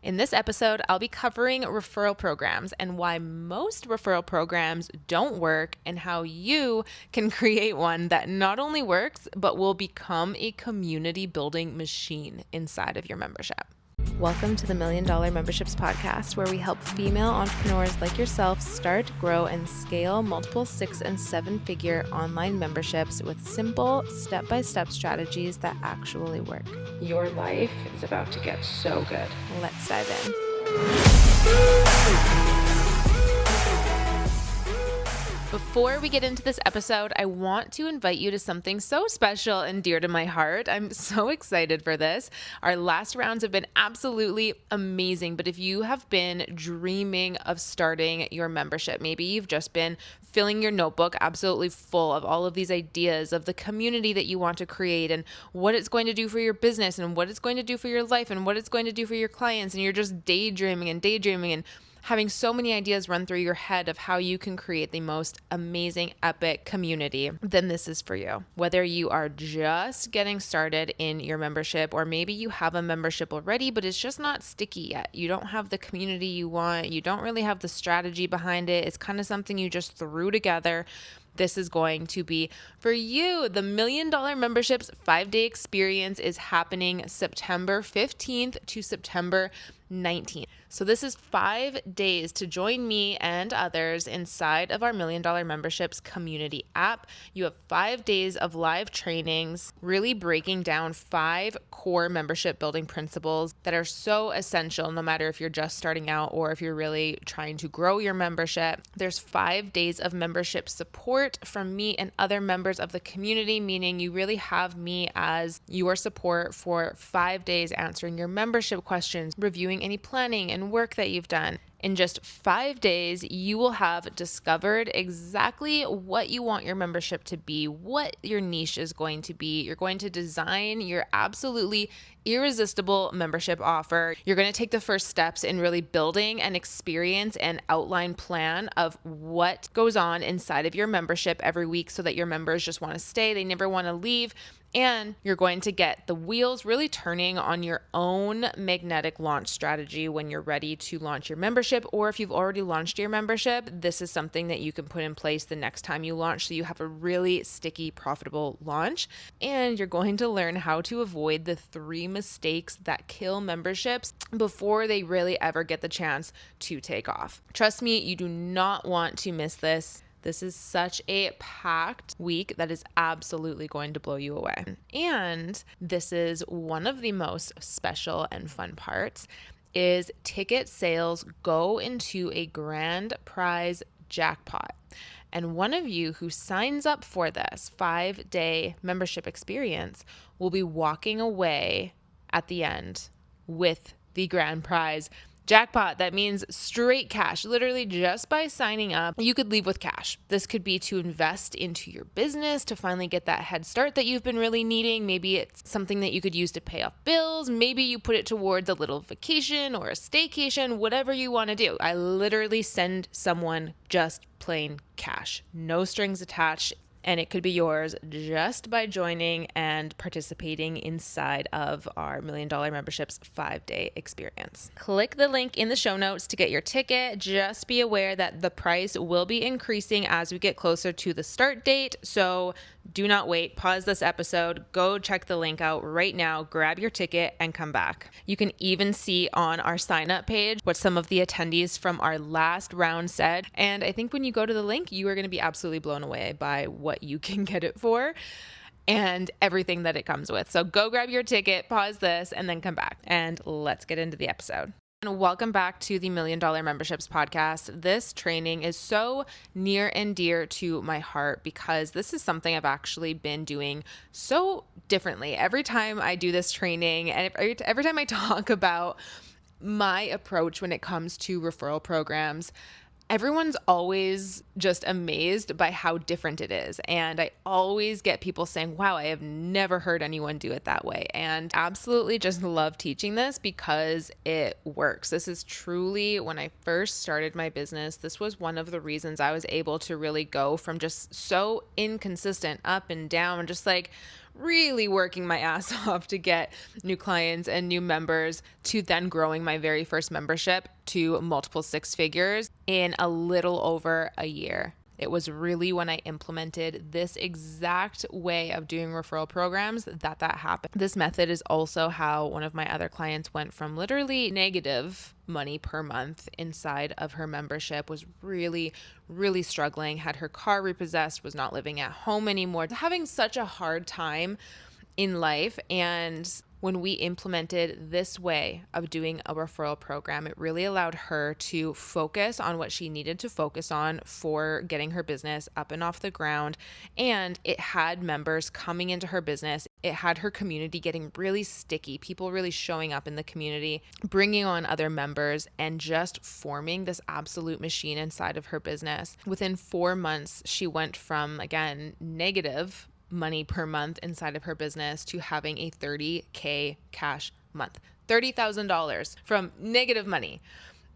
In this episode, I'll be covering referral programs and why most referral programs don't work and how you can create one that not only works, but will become a community building machine inside of your membership. Welcome to the $1 Million Memberships Podcast, where we help female entrepreneurs like yourself start, grow, and scale multiple 6- and 7-figure online memberships with simple, step-by-step strategies that actually work. Your life is about to get so good. Let's dive in. Before we get into this episode, I want to invite you to something so special and dear to my heart. I'm so excited for this. Our last rounds have been absolutely amazing, but if you have been dreaming of starting your membership, maybe you've just been filling your notebook absolutely full of all of these ideas of the community that you want to create and what it's going to do for your business and what it's going to do for your life and what it's going to do for your clients, and you're just daydreaming and having so many ideas run through your head of how you can create the most amazing, epic community, then this is for you. Whether you are just getting started in your membership, or maybe you have a membership already, but it's just not sticky yet. You don't have the community you want. You don't really have the strategy behind it. It's kind of something you just threw together. This is going to be for you. The $1 Million Memberships 5-day experience is happening September 15th to September 19th. So this is 5 days to join me and others inside of our $1 Million Memberships community app. You have 5 days of live trainings, really breaking down 5 core membership building principles that are so essential, no matter if you're just starting out or if you're really trying to grow your membership. There's 5 days of membership support from me and other members of the community, meaning you really have me as your support for 5 days, answering your membership questions, reviewing any planning and work that you've done. In just 5 days, you will have discovered exactly what you want your membership to be, what your niche is going to be. You're going to design your absolutely irresistible membership offer. You're going to take the first steps in really building an experience and outline plan of what goes on inside of your membership every week so that your members just want to stay. They never want to leave. And you're going to get the wheels really turning on your own magnetic launch strategy when you're ready to launch your membership, or if you've already launched your membership, this is something that you can put in place the next time you launch so you have a really sticky, profitable launch. And you're going to learn how to avoid the 3 mistakes that kill memberships before they really ever get the chance to take off. Trust me, you do not want to miss this. This is such a packed week that is absolutely going to blow you away. And this is one of the most special and fun parts is ticket sales go into a grand prize jackpot. And one of you who signs up for this 5-day membership experience will be walking away at the end with the grand prize jackpot. That means straight cash. Literally, just by signing up, you could leave with cash. This could be to invest into your business to finally get that head start that you've been really needing. Maybe it's something that you could use to pay off bills. Maybe you put it towards a little vacation or a staycation, whatever you want to do. I literally send someone just plain cash, no strings attached. And it could be yours just by joining and participating inside of our $1 Million Memberships 5-day experience. Click the link in the show notes to get your ticket. Just be aware that the price will be increasing as we get closer to the start date. So do not wait. Pause this episode. Go check the link out right now. Grab your ticket and come back. You can even see on our sign up page what some of the attendees from our last round said. And I think when you go to the link, you are going to be absolutely blown away by what you can get it for and everything that it comes with. So go grab your ticket, pause this, and then come back. And let's get into the episode. And welcome back to the $1 Million Memberships Podcast. This training is so near and dear to my heart because this is something I've actually been doing so differently. Every time I do this training and every time I talk about my approach when it comes to referral programs, everyone's always just amazed by how different it is. And I always get people saying, wow, I have never heard anyone do it that way. And absolutely just love teaching this because it works. This is truly, when I first started my business, this was one of the reasons I was able to really go from just so inconsistent up and down, just like really working my ass off to get new clients and new members, to then growing my very first membership to multiple six figures in a little over a year. It was really when I implemented this exact way of doing referral programs that happened. This method is also how one of my other clients went from literally negative money per month inside of her membership, was really, really struggling, had her car repossessed, was not living at home anymore, having such a hard time in life. And when we implemented this way of doing a referral program, it really allowed her to focus on what she needed to focus on for getting her business up and off the ground. And it had members coming into her business. It had her community getting really sticky, people really showing up in the community, bringing on other members, and just forming this absolute machine inside of her business. Within 4 months, she went from, again, negative money per month inside of her business to having a $30K cash month, $30,000 from negative money.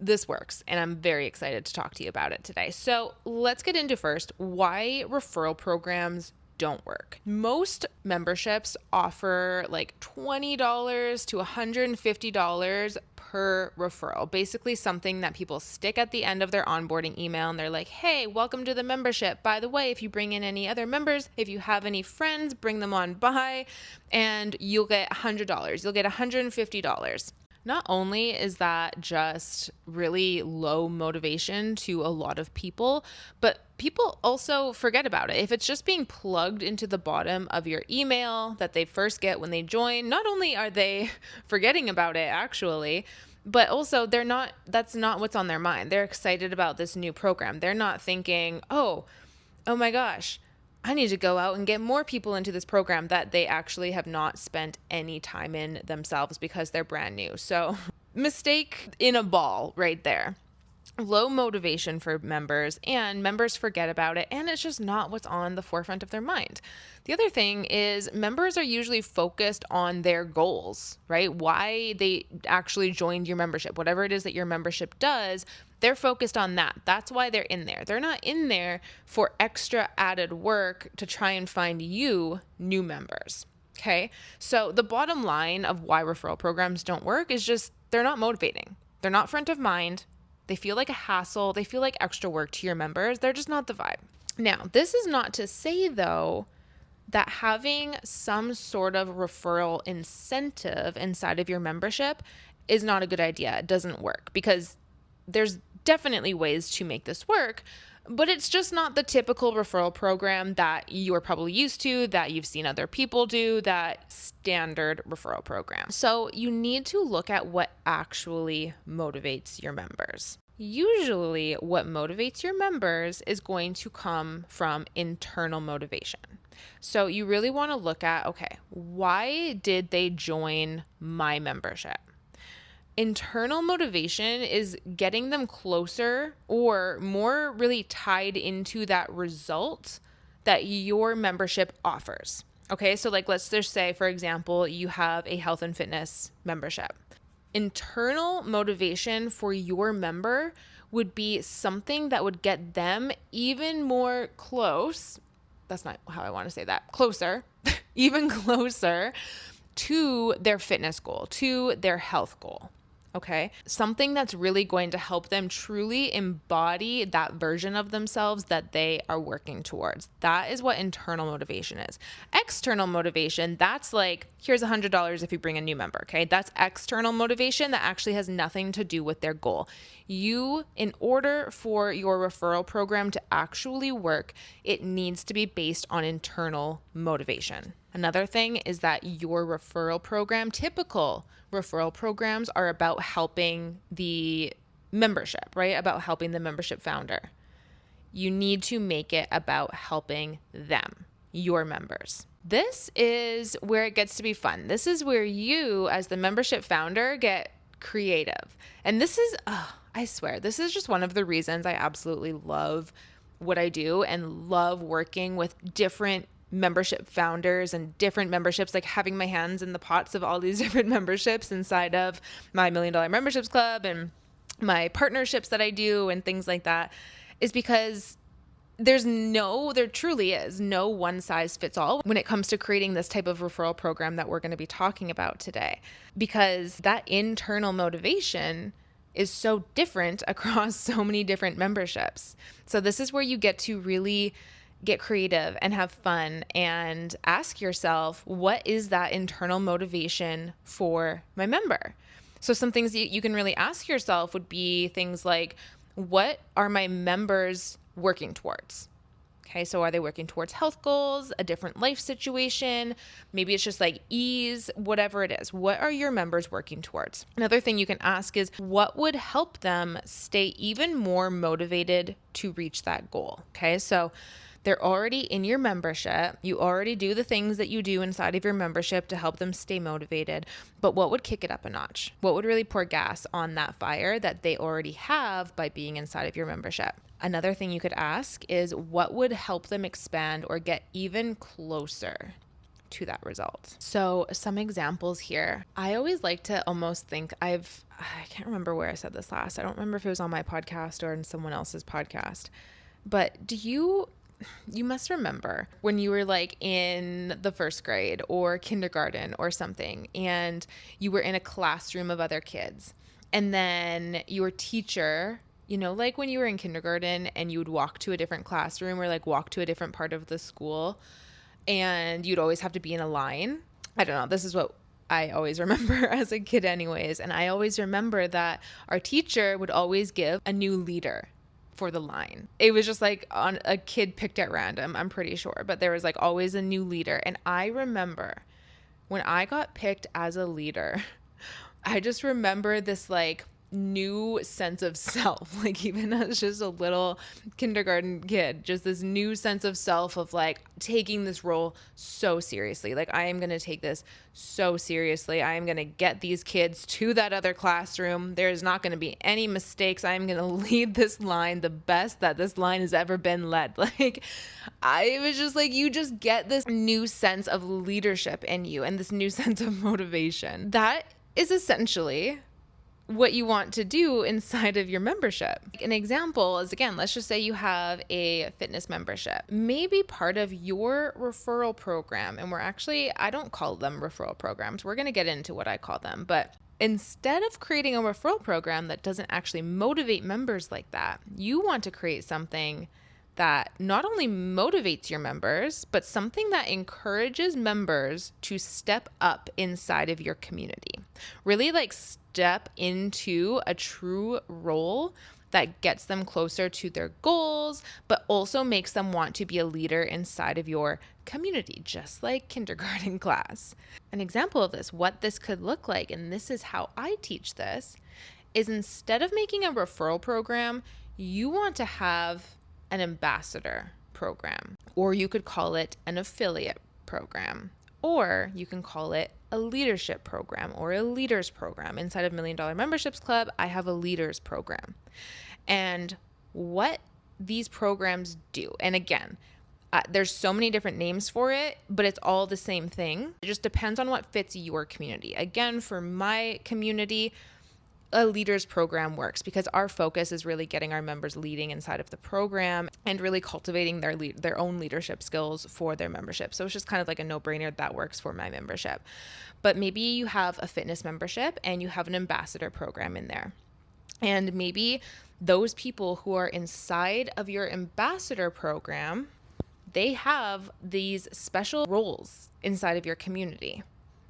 This works, and I'm very excited to talk to you about it today. So let's get into first why referral programs don't work. Most memberships offer like $20 to $150 per referral, basically something that people stick at the end of their onboarding email, and they're like, hey, welcome to the membership. By the way, if you bring in any other members, if you have any friends, bring them on by, and you'll get $100. You'll get $150. Not only is that just really low motivation to a lot of people, but people also forget about it. If it's just being plugged into the bottom of your email that they first get when they join, not only are they forgetting about it actually, but also that's not what's on their mind. They're excited about this new program. They're not thinking, oh my gosh, I need to go out and get more people into this program that they actually have not spent any time in themselves because they're brand new. So mistake in a ball right there. Low motivation for members, and members forget about it, and it's just not what's on the forefront of their mind. The other thing is members are usually focused on their goals, right? Why they actually joined your membership, whatever it is that your membership does, they're focused on that. That's why they're in there. They're not in there for extra added work to try and find you new members. Okay. So the bottom line of why referral programs don't work is just they're not motivating. They're not front of mind. They feel like a hassle. They feel like extra work to your members. They're just not the vibe. Now, this is not to say, though, that having some sort of referral incentive inside of your membership is not a good idea. It doesn't work, because there's definitely ways to make this work, but it's just not the typical referral program that you're probably used to, that you've seen other people do, that standard referral program. So you need to look at what actually motivates your members. Usually what motivates your members is going to come from internal motivation. So you really want to look at, okay, why did they join my membership? Internal motivation is getting them closer or more really tied into that result that your membership offers. Okay, so like let's just say, for example, you have a health and fitness membership. Internal motivation for your member would be something that would get them even more close. That's not how I want to say that. Closer, even closer to their fitness goal, to their health goal. Okay. Something that's really going to help them truly embody that version of themselves that they are working towards. That is what internal motivation is. External motivation, that's like, here's $100 if you bring a new member. Okay. That's external motivation that actually has nothing to do with their goal. In order for your referral program to actually work, it needs to be based on internal motivation. Another thing is that your referral program, typical referral programs, are about helping the membership, right? About helping the membership founder. You need to make it about helping them, your members. This is where it gets to be fun. This is where you, as the membership founder, get creative. And this is, I swear, this is just one of the reasons I absolutely love what I do and love working with different membership founders and different memberships, like having my hands in the pots of all these different memberships inside of my $1 Million Memberships Club and my partnerships that I do and things like that, is because there truly is no one size fits all when it comes to creating this type of referral program that we're going to be talking about today, because that internal motivation is so different across so many different memberships. So this is where you get to really get creative and have fun and ask yourself, what is that internal motivation for my member? So some things you can really ask yourself would be things like, what are my members working towards? Okay, so are they working towards health goals, a different life situation? Maybe it's just like ease, whatever it is. What are your members working towards? Another thing you can ask is, what would help them stay even more motivated to reach that goal? Okay, so they're already in your membership. You already do the things that you do inside of your membership to help them stay motivated. But what would kick it up a notch? What would really pour gas on that fire that they already have by being inside of your membership? Another thing you could ask is, what would help them expand or get even closer to that result? So some examples here. I always like to almost think I can't remember where I said this last. I don't remember if it was on my podcast or in someone else's podcast. But you must remember when you were like in the first grade or kindergarten or something, and you were in a classroom of other kids, and then your teacher, like when you were in kindergarten and you would walk to a different classroom or like walk to a different part of the school, and you'd always have to be in a line. I don't know. This is what I always remember as a kid anyways. And I always remember that our teacher would always give a new leader for the line. It was just like on a kid picked at random, I'm pretty sure, but there was like always a new leader. And I remember when I got picked as a leader, I just remember this like new sense of self, like even as just a little kindergarten kid, just this new sense of self of like taking this role so seriously. Like, I am going to take this so seriously. I am going to get these kids to that other classroom. There's not going to be any mistakes. I am going to lead this line the best that this line has ever been led. Like, I was just like, you just get this new sense of leadership in you and this new sense of motivation. That is essentially what you want to do inside of your membership. An example is, again, let's just say you have a fitness membership. Maybe part of your referral program, and I don't call them referral programs. We're going to get into what I call them. But instead of creating a referral program that doesn't actually motivate members like that, you want to create something that not only motivates your members, but something that encourages members to step up inside of your community. Really like step into a true role that gets them closer to their goals, but also makes them want to be a leader inside of your community, just like kindergarten class. An example of this, what this could look like, and this is how I teach this, is instead of making a referral program, you want to have an ambassador program, or you could call it an affiliate program, or you can call it a leadership program or a leaders program. Inside of $1 Million Memberships Club, I have a leaders program. And what these programs do, and again, there's so many different names for it, but it's all the same thing. It just depends on what fits your community. Again, for my community, a leaders program works because our focus is really getting our members leading inside of the program and really cultivating their own leadership skills for their membership. So it's just kind of like a no-brainer that works for my membership. But maybe you have a fitness membership and you have an ambassador program in there. And maybe those people who are inside of your ambassador program, they have these special roles inside of your community.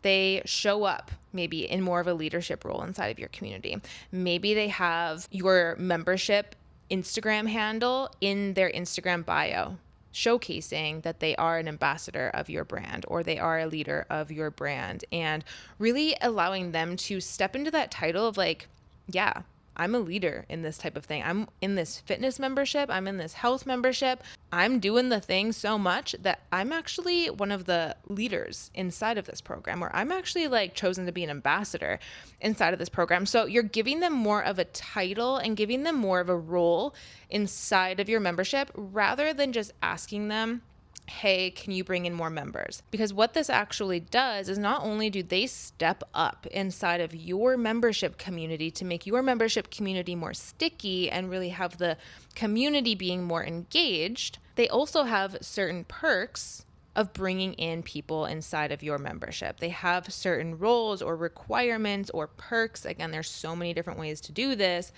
They show up maybe in more of a leadership role inside of your community. Maybe they have your membership Instagram handle in their Instagram bio, showcasing that they are an ambassador of your brand or they are a leader of your brand, and really allowing them to step into that title of like, yeah, I'm a leader in this type of thing. I'm in this fitness membership. I'm in this health membership. I'm doing the thing so much that I'm actually one of the leaders inside of this program, or I'm actually like chosen to be an ambassador inside of this program. So you're giving them more of a title and giving them more of a role inside of your membership rather than just asking them hey, can you bring in more members? Because what this actually does is not only do they step up inside of your membership community to make your membership community more sticky and really have the community being more engaged, they also have certain perks of bringing in people inside of your membership. They have certain roles or requirements or perks. Again, there's so many different ways to do this.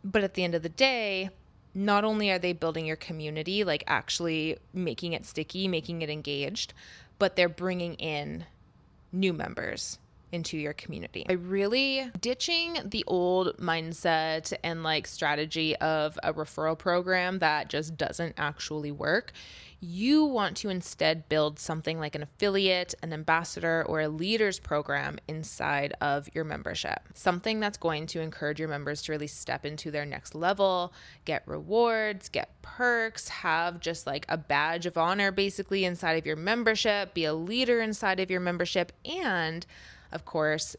But at the end of the day, not only are they building your community, like actually making it sticky, making it engaged, but they're bringing in new members into your community. By really ditching the old mindset and like strategy of a referral program that just doesn't actually work, you want to instead build something like an affiliate, an ambassador, or a leaders program inside of your membership. Something that's going to encourage your members to really step into their next level, get rewards, get perks, have just like a badge of honor basically inside of your membership, be a leader inside of your membership, and of course,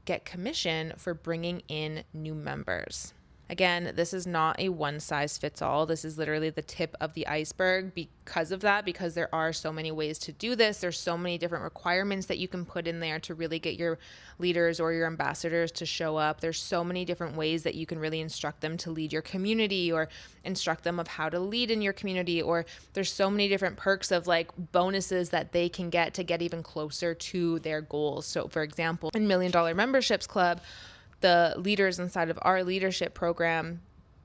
get commission for bringing in new members. Again, this is not a one size fits all. This is literally the tip of the iceberg because of that, because there are so many ways to do this. There's so many different requirements that you can put in there to really get your leaders or your ambassadors to show up. There's so many different ways that you can really instruct them to lead your community or instruct them of how to lead in your community. Or there's so many different perks of like bonuses that they can get to get even closer to their goals. So for example, in $1 Million Memberships Club, the leaders inside of our leadership program,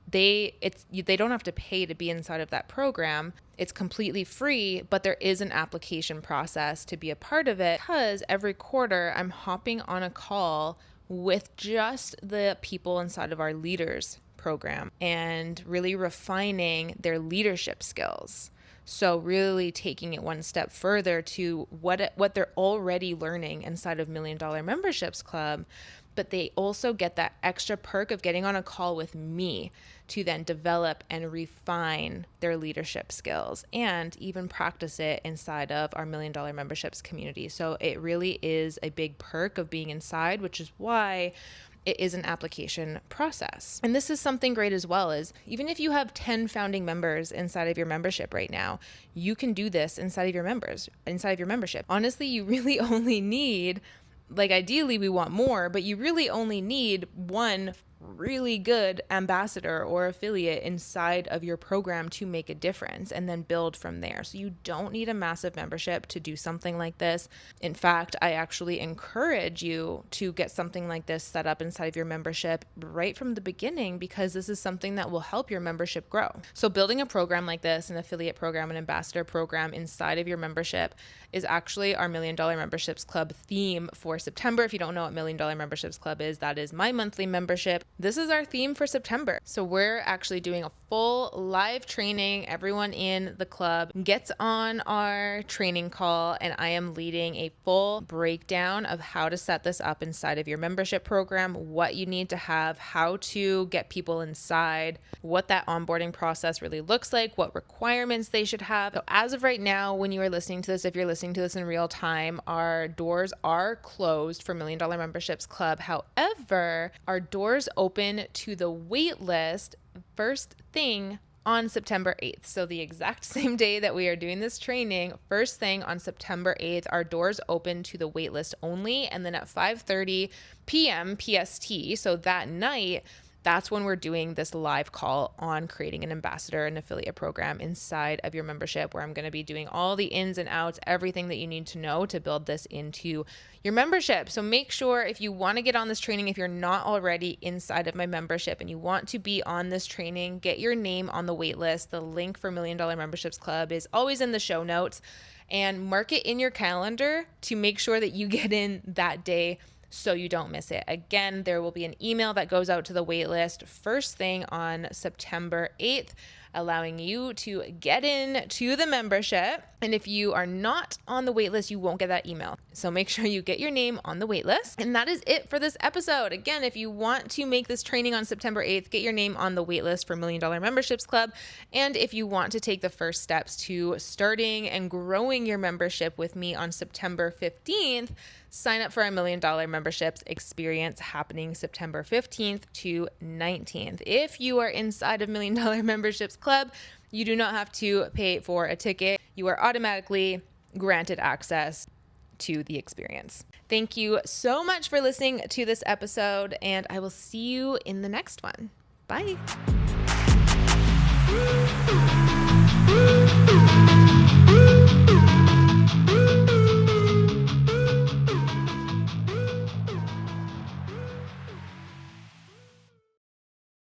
they don't have to pay to be inside of that program. It's completely free, but there is an application process to be a part of it, because every quarter I'm hopping on a call with just the people inside of our leaders program and really refining their leadership skills. So really taking it one step further to what they're already learning inside of $1 Million Memberships Club, but they also get that extra perk of getting on a call with me to then develop and refine their leadership skills and even practice it inside of our $1 Million Memberships community. So it really is a big perk of being inside, which is why it is an application process. And this is something great as well, is even if you have 10 founding members inside of your membership right now, you can do this inside of your membership. Honestly, you really only need, like ideally we want more, but you really only need one really good ambassador or affiliate inside of your program to make a difference and then build from there. So you don't need a massive membership to do something like this. In fact, I actually encourage you to get something like this set up inside of your membership right from the beginning, because this is something that will help your membership grow. So building a program like this, an affiliate program, an ambassador program inside of your membership, is actually our $1 Million Memberships Club theme for September. If you don't know what $1 Million Memberships Club is, that is my monthly membership. This is our theme for September. So we're actually doing a full live training. Everyone in the club gets on our training call, and I am leading a full breakdown of how to set this up inside of your membership program, what you need to have, how to get people inside, what that onboarding process really looks like, what requirements they should have. So as of right now, when you are listening to this, if you're listening to this in real time, our doors are closed for $1 Million Memberships Club. However, our doors open to the wait list first thing on September 8th. So the exact same day that we are doing this training, first thing on September 8th, our doors open to the waitlist only. And then at 5:30 p.m. PST, so that night, that's when we're doing this live call on creating an ambassador and affiliate program inside of your membership, where I'm going to be doing all the ins and outs, everything that you need to know to build this into your membership. So make sure, if you want to get on this training, if you're not already inside of my membership and you want to be on this training, get your name on the wait list. The link for $1 Million Memberships Club is always in the show notes, and mark it in your calendar to make sure that you get in that day so you don't miss it. Again, there will be an email that goes out to the waitlist first thing on September 8th, allowing you to get in to the membership. And if you are not on the waitlist, you won't get that email. So make sure you get your name on the waitlist. And that is it for this episode. Again, if you want to make this training on September 8th, get your name on the waitlist for $1 Million Memberships Club. And if you want to take the first steps to starting and growing your membership with me on September 15th, sign up for our $1 Million Memberships experience happening September 15th to 19th. If you are inside of $1 Million Memberships Club, You do not have to pay for a ticket. You are automatically granted access to the experience. Thank you so much for listening to this episode, and I will see you in the next one. Bye.